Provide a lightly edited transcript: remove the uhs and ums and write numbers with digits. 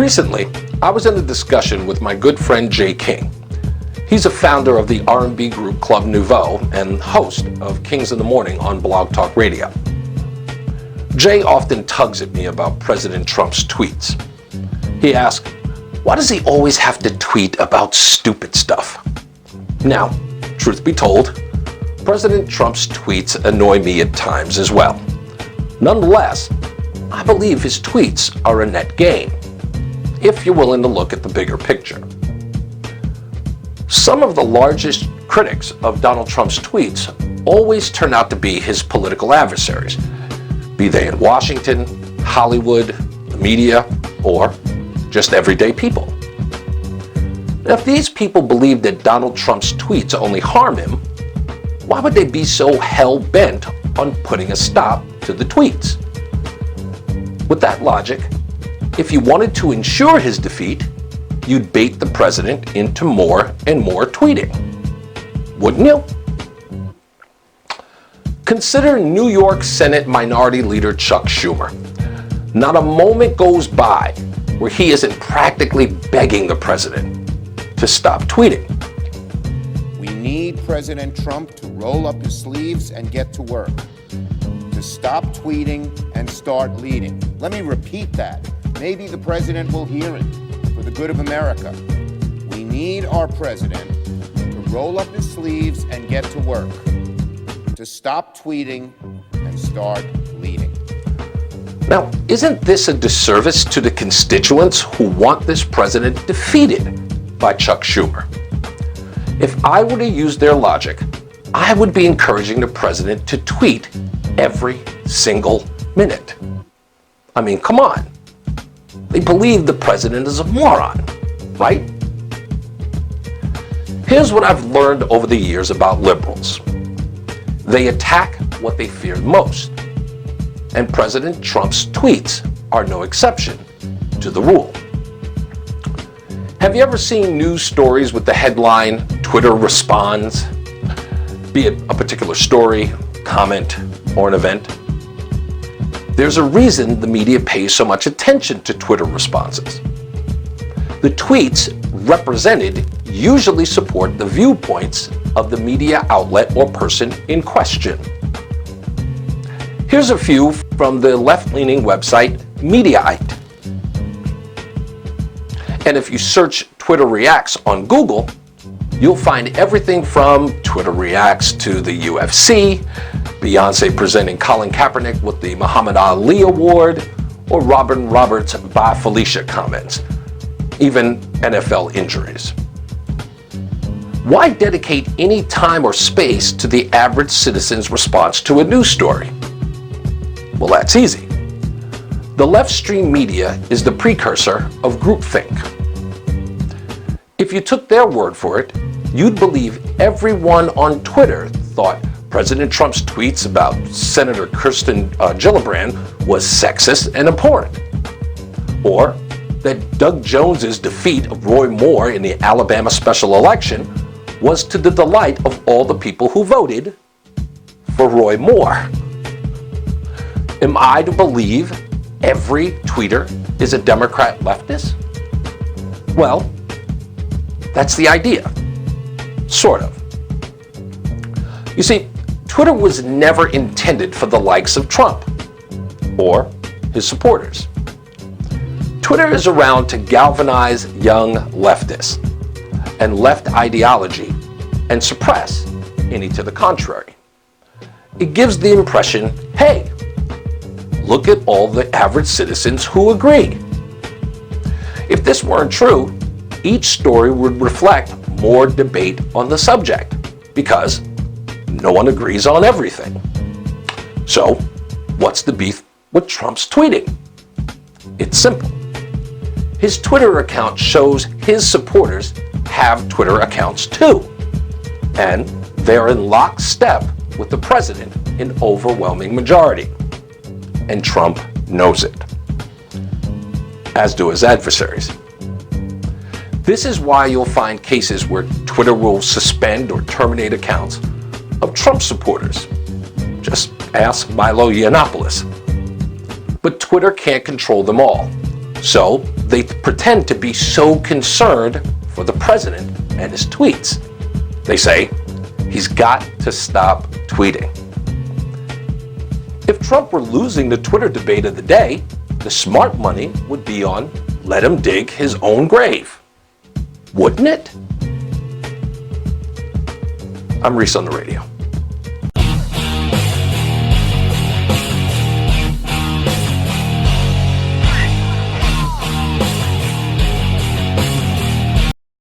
Recently, I was in a discussion with my good friend Jay King. He's a founder of the R&B group Club Nouveau and host of Kings in the Morning on Blog Talk Radio. Jay often tugs at me about President Trump's tweets. He asks, why does he always have to tweet about stupid stuff? Now, truth be told, President Trump's tweets annoy me at times as well. Nonetheless, I believe his tweets are a net gain, if you're willing to look at the bigger picture. Some of the largest critics of Donald Trump's tweets always turn out to be his political adversaries, be they in Washington, Hollywood, the media, or just everyday people. Now, if these people believe that Donald Trump's tweets only harm him, why would they be so hell-bent on putting a stop to the tweets? With that logic, if you wanted to ensure his defeat, you'd bait the president into more and more tweeting, wouldn't you? Consider New York Senate Minority Leader Chuck Schumer. Not a moment goes by where he isn't practically begging the president to stop tweeting. We need President Trump to roll up his sleeves and get to work, to stop tweeting and start leading. Let me repeat that. Maybe the president will hear it for the good of America. We need our president to roll up his sleeves and get to work, to stop tweeting and start leading. Now, isn't this a disservice to the constituents who want this president defeated by Chuck Schumer? If I were to use their logic, I would be encouraging the president to tweet every single minute. I mean, come on. They believe the president is a moron, right? Here's what I've learned over the years about liberals. They attack what they fear most, and President Trump's tweets are no exception to the rule. Have you ever seen news stories with the headline, Twitter responds, be it a particular story, comment, or an event? There's a reason the media pays so much attention to Twitter responses. The tweets represented usually support the viewpoints of the media outlet or person in question. Here's a few from the left-leaning website Mediaite. And if you search Twitter Reacts on Google, you'll find everything from Twitter Reacts to the UFC, Beyonce presenting Colin Kaepernick with the Muhammad Ali Award, or Robin Roberts' Bye Felicia comments, even NFL injuries. Why dedicate any time or space to the average citizen's response to a news story? Well, that's easy. The left-stream media is the precursor of groupthink. If you took their word for it, you'd believe everyone on Twitter thought President Trump's tweets about Senator Kirsten Gillibrand was sexist and abhorrent, or that Doug Jones's defeat of Roy Moore in the Alabama special election was to the delight of all the people who voted for Roy Moore. Am I to believe every tweeter is a Democrat leftist? Well, that's the idea. Sort of. You see, Twitter was never intended for the likes of Trump or his supporters. Twitter is around to galvanize young leftists and left ideology and suppress any to the contrary. It gives the impression, hey, look at all the average citizens who agree. If this weren't true, each story would reflect more debate on the subject because no one agrees on everything. So, what's the beef with Trump's tweeting? It's simple. His Twitter account shows his supporters have Twitter accounts too, and they're in lockstep with the president in overwhelming majority. And Trump knows it, as do his adversaries. This is why you'll find cases where Twitter will suspend or terminate accounts of Trump supporters. Just ask Milo Yiannopoulos. But Twitter can't control them all. So they pretend to be so concerned for the president and his tweets. They say he's got to stop tweeting. If Trump were losing the Twitter debate of the day, the smart money would be on let him dig his own grave. Wouldn't it? I'm Reese on the radio.